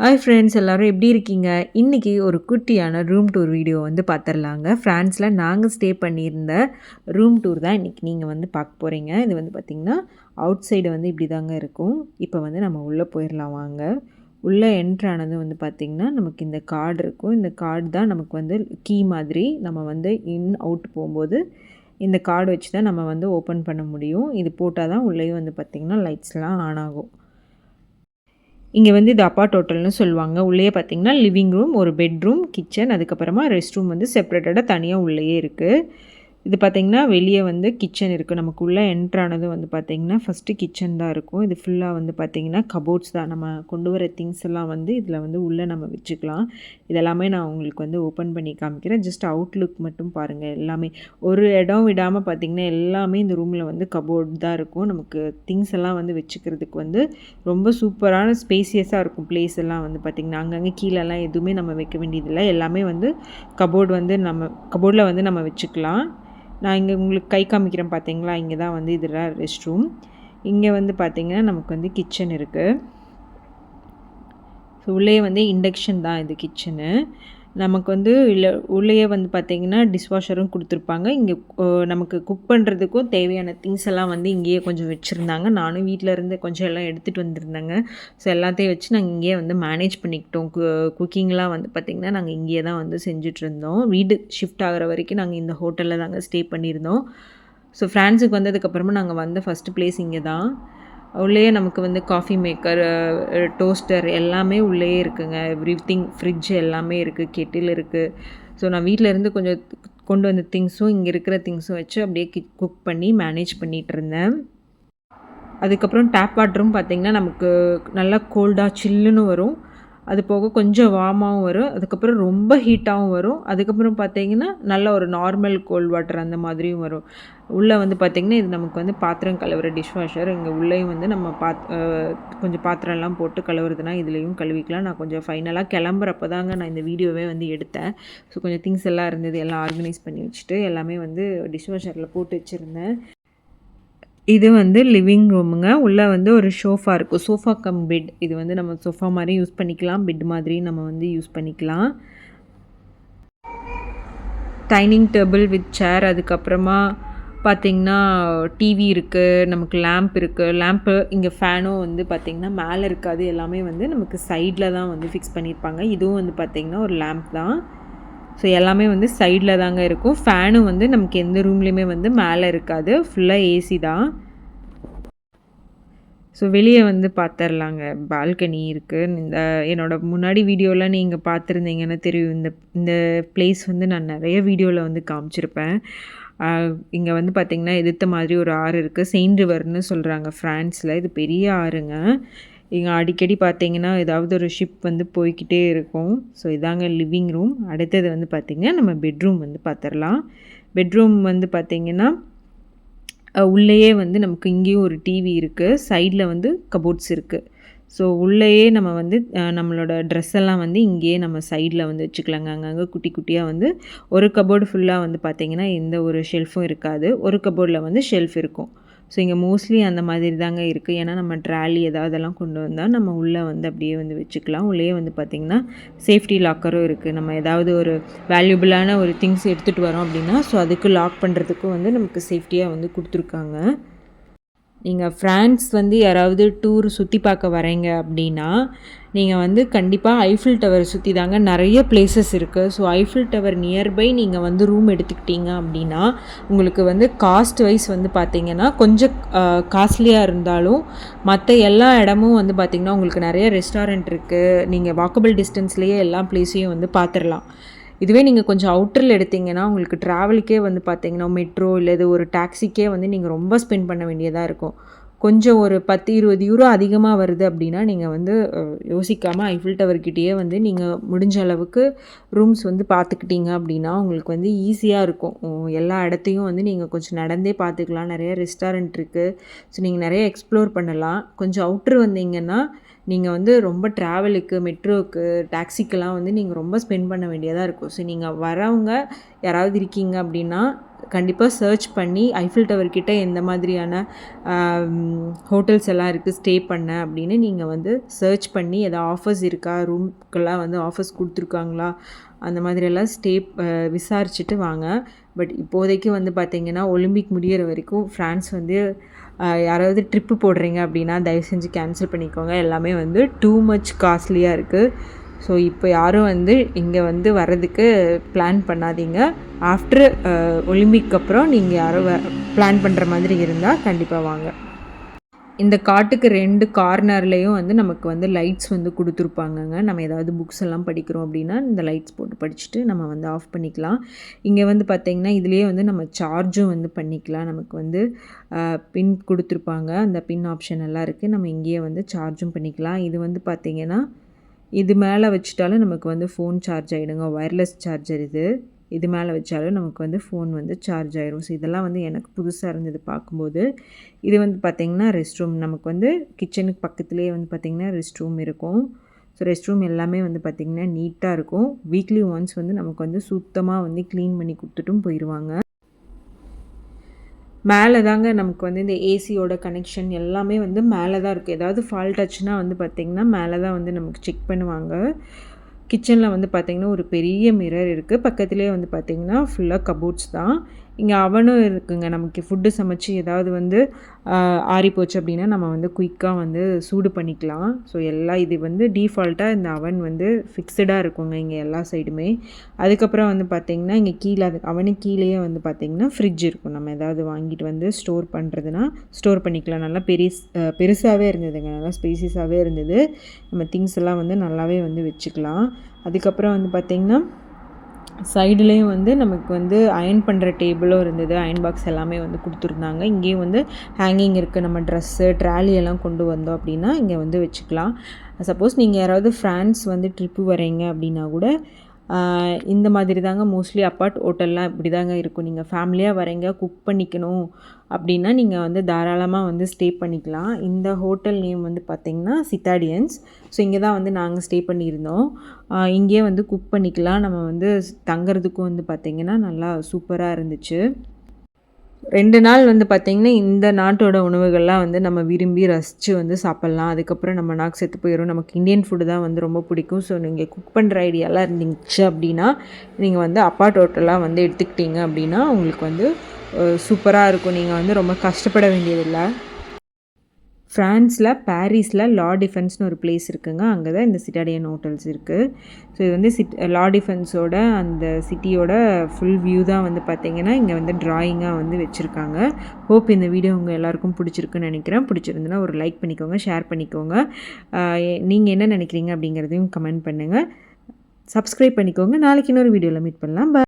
Hi friends, எல்லோரும் எப்படி இருக்கீங்க? இன்றைக்கி ஒரு குட்டியான ரூம் டூர் வீடியோ வந்து பார்த்துடலாங்க. ஃப்ரான்ஸில் நாங்கள் ஸ்டே பண்ணியிருந்த ரூம் டூர் தான் இன்றைக்கி நீங்கள் வந்து பார்க்க போகிறீங்க. இது வந்து பார்த்திங்கன்னா அவுட் சைடு வந்து இப்படி தாங்க இருக்கும். இப்போ வந்து நம்ம உள்ளே போயிடலாம் வாங்க. உள்ளே என்ட்ரானது வந்து பார்த்திங்கன்னா நமக்கு இந்த கார்டு இருக்கும். இந்த கார்டு தான் நமக்கு வந்து கீ மாதிரி. நம்ம வந்து இன் அவுட் போகும்போது இந்த கார்டு வச்சு தான் நம்ம வந்து ஓப்பன் பண்ண முடியும். இது போட்டால் தான் உள்ளேயும் வந்து பார்த்திங்கன்னா லைட்ஸ்லாம் ஆன் ஆகும். இங்கே வந்து இது அப்பார்ட் ஹோட்டல்னு சொல்லுவாங்க. உள்ளேயே பார்த்தீங்கன்னா லிவிங் ரூம், ஒரு பெட்ரூம், கிச்சன், அதுக்கப்புறமா ரெஸ்ட் ரூம் வந்து செப்பரேட்டடாக தனியாக உள்ளேயே இருக்குது. இது பார்த்திங்கன்னா வெளியே வந்து கிச்சன் இருக்குது. நமக்கு உள்ளே என்ட்ரானது வந்து பார்த்திங்கன்னா ஃபஸ்ட்டு கிச்சன் தான் இருக்கும். இது ஃபுல்லாக வந்து பார்த்திங்கன்னா கபோர்ட்ஸ் தான். நம்ம கொண்டு வர திங்ஸ் எல்லாம் வந்து இதில் வந்து உள்ளே நம்ம வச்சுக்கலாம். இதெல்லாமே நான் உங்களுக்கு வந்து ஓப்பன் பண்ணி காமிக்கிறேன். ஜஸ்ட் அவுட்லுக் மட்டும் பாருங்கள். எல்லாமே ஒரு இடம் விடாமல் பார்த்திங்கன்னா எல்லாமே இந்த ரூமில் வந்து கபோர்ட் தான் இருக்கும். நமக்கு திங்ஸ் எல்லாம் வந்து வச்சுக்கிறதுக்கு வந்து ரொம்ப சூப்பரான ஸ்பேசியஸாக இருக்கும். பிளேஸ் எல்லாம் வந்து பார்த்திங்கன்னா அங்கங்கே கீழெல்லாம் எதுவுமே நம்ம வைக்க வேண்டியதில்லை. எல்லாமே வந்து கபோர்டு வந்து கபோர்டில் வந்து நம்ம வச்சுக்கலாம். நான் இங்கே உங்களுக்கு கை காமிக்கிறேன் பார்த்தீங்களா, இங்கே தான் வந்து இதில் ரெஸ்ட் ரூம். இங்கே வந்து பார்த்திங்கன்னா நமக்கு வந்து கிச்சன் இருக்குது. ஸோ உள்ளே வந்து இண்டக்ஷன் தான் இது கிச்சனு. நமக்கு வந்து உள்ளேயே வந்து பார்த்திங்கன்னா டிஷ்வாஷரும் கொடுத்துருப்பாங்க. இங்கே நமக்கு குக் பண்ணுறதுக்கும் தேவையான திங்ஸ் எல்லாம் வந்து இங்கேயே கொஞ்சம் வச்சுருந்தாங்க. நானும் வீட்டில் இருந்து கொஞ்சம் எல்லாம் எடுத்துகிட்டு வந்திருந்தேங்க. ஸோ எல்லாத்தையும் வச்சு நாங்கள் இங்கேயே வந்து மேனேஜ் பண்ணிக்கிட்டோம். குக்கிங்லாம் வந்து பார்த்திங்கன்னா நாங்கள் இங்கேயே தான் வந்து செஞ்சிட்ருந்தோம். வீடு ஷிஃப்ட் ஆகிற வரைக்கும் நாங்கள் இந்த ஹோட்டலில் தாங்க ஸ்டே பண்ணியிருந்தோம். ஸோ ஃப்ரான்ஸுக்கு வந்ததுக்கப்புறமா நாங்கள் வந்த ஃபஸ்ட்டு பிளேஸ் இங்கே தான். உள்ளேயே நமக்கு வந்து காஃபி மேக்கர், டோஸ்டர் எல்லாமே உள்ளேயே இருக்குங்க. எவ்ரிதிங், ஃப்ரிட்ஜ் எல்லாமே இருக்குது, கெட்டில் இருக்குது. ஸோ நான் வீட்டில் இருந்து கொஞ்சம் கொண்டு வந்த திங்ஸும் இங்கே இருக்கிற திங்ஸும் வச்சு அப்படியே குக் பண்ணி மேனேஜ் பண்ணிகிட்டு இருந்தேன். அதுக்கப்புறம் டேப் வாட்டரும் பார்த்திங்கன்னா நமக்கு நல்லா கோல்டாக சில்லுன்னு வரும். அது போக கொஞ்சம் வார்மாகவும் வரும். அதுக்கப்புறம் ரொம்ப ஹீட்டாகவும் வரும். அதுக்கப்புறம் பார்த்திங்கன்னா நல்ல ஒரு நார்மல் கோல்ட் வாட்டர் அந்த மாதிரியும் வரும். உள்ளே வந்து பார்த்திங்கன்னா இது நமக்கு வந்து பாத்திரம் கழுவுற டிஷ்வாஷர். இங்கே உள்ளேயும் வந்து நம்ம கொஞ்சம் பாத்திரம்லாம் போட்டு கழுவுறதுனா இதுலேயும் கழுவிக்கலாம். நான் கொஞ்சம் ஃபைனலாக கிளம்புறப்ப தாங்க நான் இந்த வீடியோவே வந்து எடுத்தேன். ஸோ கொஞ்சம் திங்ஸ் எல்லாம் இருந்தது, எல்லாம் ஆர்கனைஸ் பண்ணி வச்சுட்டு எல்லாமே வந்து டிஷ்வாஷரில் போட்டு வச்சுருந்தேன். இது வந்து லிவிங் ரூமுங்க. உள்ளே வந்து ஒரு சோஃபா இருக்கும். Sofa cum bed. இது வந்து நம்ம சோஃபா மாதிரி யூஸ் பண்ணிக்கலாம், பெட் மாதிரி நம்ம வந்து யூஸ் பண்ணிக்கலாம். டைனிங் டேபிள் வித் சேர். அதுக்கப்புறமா பார்த்திங்கன்னா டிவி இருக்குது, நமக்கு லேம்ப் இருக்குது. லேம்ப்பு இங்கே ஃபேனும் வந்து பார்த்திங்கன்னா மேலே இருக்காது. எல்லாமே வந்து நமக்கு சைடில் தான் வந்து ஃபிக்ஸ் பண்ணியிருப்பாங்க. இதுவும் வந்து பார்த்திங்கன்னா ஒரு லேம்ப் தான். ஸோ எல்லாமே வந்து சைடில் தாங்க இருக்கும். ஃபேனும் வந்து நமக்கு எந்த ரூம்லேயுமே வந்து மேலே இருக்காது. ஃபுல்லாக ஏசி தான். ஸோ வெளியே வந்து பார்த்துர்லாங்க. பால்கனி இருக்குது. இந்த என்னோடய முன்னாடி வீடியோவில் நீங்கள் பார்த்துருந்தீங்கன்னா தெரியும். இந்த பிளேஸ் வந்து நான் நிறைய வீடியோவில் வந்து காமிச்சிருப்பேன். இங்கே வந்து பார்த்திங்கன்னா எதிர்த்த மாதிரி ஒரு ஆறு இருக்குது. செயின்ட் ரிவர்னு சொல்கிறாங்க ஃப்ரான்ஸில். இது பெரிய ஆறுங்க. இங்கே அடிக்கடி பார்த்திங்கன்னா ஏதாவது ஒரு ஷிப் வந்து போய்கிட்டே இருக்கும். ஸோ இதாங்க லிவிங் ரூம். அடுத்தது வந்து பார்த்திங்கன்னா நம்ம பெட்ரூம் வந்து பார்த்துடலாம். பெட்ரூம் வந்து பார்த்திங்கன்னா உள்ளேயே வந்து நமக்கு இங்கேயும் ஒரு டிவி இருக்குது. சைடில் வந்து கபோர்ட்ஸ் இருக்குது. ஸோ உள்ளேயே நம்ம வந்து நம்மளோட ட்ரெஸ் எல்லாம் வந்து இங்கேயே நம்ம சைடில் வந்து வச்சுக்கலாங்க. அங்கங்கே குட்டி குட்டியாக வந்து ஒரு கபோர்டு ஃபுல்லாக வந்து பார்த்திங்கன்னா எந்த ஒரு ஷெல்ஃபும் இருக்காது. ஒரு கபோர்டில் வந்து ஷெல்ஃப் இருக்கும். ஸோ இங்கே மோஸ்ட்லி அந்த மாதிரி தாங்க இருக்குது. ஏன்னா நம்ம ட்ராலி ஏதாவதெல்லாம் கொண்டு வந்தால் நம்ம உள்ளே வந்து அப்படியே வந்து வச்சுக்கலாம். உள்ளே வந்து பார்த்திங்கன்னா சேஃப்டி லாக்கரும் இருக்குது. நம்ம ஏதாவது ஒரு வேல்யூபிளான ஒரு திங்ஸ் எடுத்துகிட்டு வரோம் அப்படின்னா ஸோ அதுக்கு லாக் பண்ணுறதுக்கும் வந்து நமக்கு சேஃப்டியாக வந்து கொடுத்துருக்காங்க. நீங்கள் ஃப்ரான்ஸ் வந்து யாராவது டூர் சுற்றி பார்க்க வரீங்க அப்படின்னா நீங்கள் வந்து கண்டிப்பாக ஐஃபில் டவர் சுற்றி தாங்க நிறைய பிளேசஸ் இருக்குது. ஸோ ஐஃபில் டவர் நியர்பை நீங்கள் வந்து ரூம் எடுத்துக்கிட்டீங்க அப்படின்னா உங்களுக்கு வந்து காஸ்ட் வைஸ் வந்து பார்த்திங்கன்னா கொஞ்சம் காஸ்ட்லியாக இருந்தாலும் மற்ற எல்லா இடமும் வந்து பார்த்திங்கன்னா உங்களுக்கு நிறைய ரெஸ்டாரண்ட் இருக்குது. நீங்கள் வாக்கபிள் டிஸ்டன்ஸ்லேயே எல்லா பிளேஸையும் வந்து பார்த்துடலாம். இதுவே நீங்கள் கொஞ்சம் அவுட்டரில் எடுத்திங்கன்னா உங்களுக்கு ட்ராவலுக்கே வந்து பார்த்திங்கன்னா மெட்ரோ இல்லை இது ஒரு டாக்ஸிக்கே வந்து நீங்கள் ரொம்ப ஸ்பெண்ட் பண்ண வேண்டியதாக இருக்கும். கொஞ்சம் ஒரு 10-20 யூரோ அதிகமாக வருது அப்படின்னா நீங்கள் வந்து யோசிக்காமல் ஐஃபில் டவர்கிட்டயே வந்து நீங்கள் முடிஞ்ச அளவுக்கு ரூம்ஸ் வந்து பார்த்துக்கிட்டீங்க அப்படின்னா உங்களுக்கு வந்து ஈஸியாக இருக்கும். எல்லா இடத்தையும் வந்து நீங்கள் கொஞ்சம் நடந்தே பார்த்துக்கலாம். நிறைய ரெஸ்டாரண்ட் இருக்குது. ஸோ நீங்கள் நிறைய எக்ஸ்ப்ளோர் பண்ணலாம். கொஞ்சம் அவுட்ரு வந்தீங்கன்னா நீங்கள் வந்து ரொம்ப ட்ராவலுக்கு, மெட்ரோவுக்கு, டாக்ஸிக்கெல்லாம் வந்து நீங்கள் ரொம்ப ஸ்பெண்ட் பண்ண வேண்டியதாக இருக்கும். ஸோ நீங்கள் வரவங்க யாராவது இருக்கீங்க அப்படின்னா, கண்டிப்பாக சர்ச் பண்ணி ஐஃபில் டவர் கிட்ட எந்த மாதிரியான ஹோட்டல்ஸ் எல்லாம் இருக்குது ஸ்டே பண்ண அப்படின்னு நீங்கள் வந்து சர்ச் பண்ணி எதாவது ஆஃபர்ஸ் இருக்கா, ரூம்க்கெல்லாம் வந்து ஆஃபர்ஸ் கொடுத்துருக்காங்களா, அந்த மாதிரியெல்லாம் விசாரிச்சுட்டு வாங்க. பட் இப்போதைக்கு வந்து பார்த்திங்கன்னா ஒலிம்பிக் முடியிற வரைக்கும் ஃப்ரான்ஸ் வந்து யாராவது ட்ரிப்பு போடுறீங்க அப்படின்னா தயவு செஞ்சு கேன்சல் பண்ணிக்கோங்க. எல்லாமே வந்து டூ மச் காஸ்ட்லியாக இருக்குது. ஸோ இப்போ யாரும் வந்து இங்கே வந்து வர்றதுக்கு பிளான் பண்ணாதீங்க. ஆஃப்டர் ஒலிம்பிக் அப்புறம் நீங்கள் யாரும் பிளான் பண்ணுற மாதிரி இருந்தால் கண்டிப்பாக வாங்க. இந்த காட்டுக்கு 2 கார்னர்லேயும் வந்து நமக்கு வந்து லைட்ஸ் வந்து கொடுத்துருப்பாங்கங்க. நம்ம ஏதாவது புக்ஸ் எல்லாம் படிக்கிறோம் அப்படின்னா இந்த லைட்ஸ் போட்டு படிச்சுட்டு நம்ம வந்து ஆஃப் பண்ணிக்கலாம். இங்கே வந்து பார்த்திங்கன்னா இதுலேயே வந்து நம்ம சார்ஜும் வந்து பண்ணிக்கலாம். நமக்கு வந்து பின் கொடுத்துருப்பாங்க. அந்த பின் ஆப்ஷன் எல்லாம் இருக்குது. நம்ம இங்கேயே வந்து சார்ஜும் பண்ணிக்கலாம். இது வந்து பார்த்திங்கன்னா இது மேலே வச்சுட்டாலும் நமக்கு வந்து ஃபோன் சார்ஜ் ஆகிடுங்க. ஒயர்லெஸ் சார்ஜர் இது மேலே வச்சாலும் நமக்கு வந்து ஃபோன் வந்து சார்ஜ் ஆயிரும். ஸோ இதெல்லாம் வந்து எனக்கு புதுசாக இருந்தது பார்க்கும்போது. இது வந்து பார்த்திங்கன்னா ரெஸ்ட் ரூம். நமக்கு வந்து கிச்சனுக்கு பக்கத்துலேயே வந்து பார்த்திங்கன்னா ரெஸ்ட் ரூம் இருக்கும். ஸோ ரெஸ்ட் ரூம் எல்லாமே வந்து பார்த்திங்கன்னா நீட்டாக இருக்கும். வீக்லி ஒன்ஸ் வந்து நமக்கு வந்து சுத்தமாக வந்து க்ளீன் பண்ணி கொடுத்துட்டும் போயிடுவாங்க. மேலே தாங்க நமக்கு வந்து இந்த ஏசியோட கனெக்ஷன் எல்லாமே வந்து மேலே தான் இருக்குது. ஏதாவது ஃபால்ட் ஆச்சுன்னா வந்து பார்த்திங்கன்னா மேலே தான் வந்து நமக்கு செக் பண்ணுவாங்க. கிச்சனில் வந்து பார்த்திங்கன்னா ஒரு பெரிய மிரர் இருக்குது. பக்கத்துலேயே வந்து பார்த்திங்கன்னா ஃபுல்லாக கபோர்ட்ஸ் தான். இங்கே அவனும் இருக்குங்க. நமக்கு ஃபுட்டு சமைச்சு ஏதாவது வந்து ஆறிப்போச்சு அப்படின்னா நம்ம வந்து குயிக்காக வந்து சூடு பண்ணிக்கலாம். ஸோ இது வந்து டீஃபால்ட்டாக இந்த அவன் வந்து ஃபிக்ஸடாக இருக்குங்க இங்கே எல்லா சைடுமே. அதுக்கப்புறம் வந்து பார்த்திங்கன்னா இங்கே கீழே அவனுக்கு கீழேயே வந்து பார்த்திங்கன்னா ஃப்ரிட்ஜ் இருக்கும். நம்ம ஏதாவது வாங்கிட்டு வந்து ஸ்டோர் பண்ணுறதுனா ஸ்டோர் பண்ணிக்கலாம். நல்லா பெருசாகவே இருந்ததுங்க. நல்லா ஸ்பேசியஸாகவே இருந்தது. நம்ம திங்ஸ் எல்லாம் வந்து நல்லாவே வந்து வச்சுக்கலாம். அதுக்கப்புறம் வந்து பார்த்திங்கன்னா சைடுலேயும் வந்து நமக்கு வந்து அயர்ன் பண்ணுற டேபிளும் இருந்தது. அயர்ன் பாக்ஸ் எல்லாமே வந்து கொடுத்துருந்தாங்க. இங்கேயும் வந்து ஹேங்கிங் இருக்குது. நம்ம ட்ரெஸ்ஸு ட்ராலி எல்லாம் கொண்டு வந்தோம் அப்படின்னா இங்கே வந்து வச்சுக்கலாம். சப்போஸ் நீங்கள் யாராவது ஃப்ரான்ஸ் வந்து ட்ரிப்பு வரீங்க அப்படின்னா கூட இந்த மாதிரி தாங்க மோஸ்ட்லி அப்பார்ட் ஹோட்டல்லாம் இப்படி தாங்க இருக்கும். நீங்கள் ஃபேமிலியாக வரீங்க, குக் பண்ணிக்கணும் அப்படின்னா நீங்கள் வந்து தாராளமாக வந்து ஸ்டே பண்ணிக்கலாம். இந்த ஹோட்டல் நேம் வந்து பார்த்திங்கன்னா சித்தாடியன்ஸ். ஸோ இங்கே தான் வந்து நாங்கள் ஸ்டே பண்ணியிருந்தோம். இங்கேயே வந்து குக் பண்ணிக்கலாம். நம்ம வந்து தங்குறதுக்கும் வந்து பார்த்திங்கன்னா நல்லா சூப்பராக இருந்துச்சு. 2 நாள் வந்து பார்த்திங்கன்னா இந்த நாட்டோட உணவுகள்லாம் வந்து நம்ம விரும்பி ரசித்து வந்து சாப்பிட்லாம். அதுக்கப்புறம் நம்ம நாக்கு செத்து போயிடும். நமக்கு இந்தியன் ஃபுட்டு தான் வந்து ரொம்ப பிடிக்கும். ஸோ நீங்கள் குக் பண்ணுற ஐடியாலாம் இருந்துச்சு அப்படின்னா நீங்கள் வந்து அப்பார்ட் ஹோட்டலாக வந்து எடுத்துக்கிட்டீங்க அப்படின்னா உங்களுக்கு வந்து சூப்பராக இருக்கும். நீங்கள் வந்து ரொம்ப கஷ்டப்பட வேண்டியதில்லை. ஃப்ரான்ஸில் பாரிஸில் லா டிஃபென்ஸ்னு ஒரு பிளேஸ் இருக்குங்க. அங்கே தான் இந்த சிட்டாடியன் ஹோட்டல்ஸ் இருக்குது. ஸோ இது வந்து லா டிஃபென்ஸோட அந்த சிட்டியோட ஃபுல் வியூ தான் வந்து பார்த்திங்கன்னா இங்கே வந்து ட்ராயிங்காக வந்து வச்சுருக்காங்க. ஹோப் இந்த வீடியோ உங்கள் எல்லாருக்கும் பிடிச்சிருக்குன்னு நினைக்கிறேன். பிடிச்சிருந்துன்னா ஒரு லைக் பண்ணிக்கோங்க, ஷேர் பண்ணிக்கோங்க. நீங்கள் என்ன நினைக்கிறீங்க அப்படிங்கிறதையும் கமெண்ட் பண்ணுங்கள். சப்ஸ்கிரைப் பண்ணிக்கோங்க. நாளைக்கு இன்னொரு வீடியோவில் மீட் பண்ணலாம்.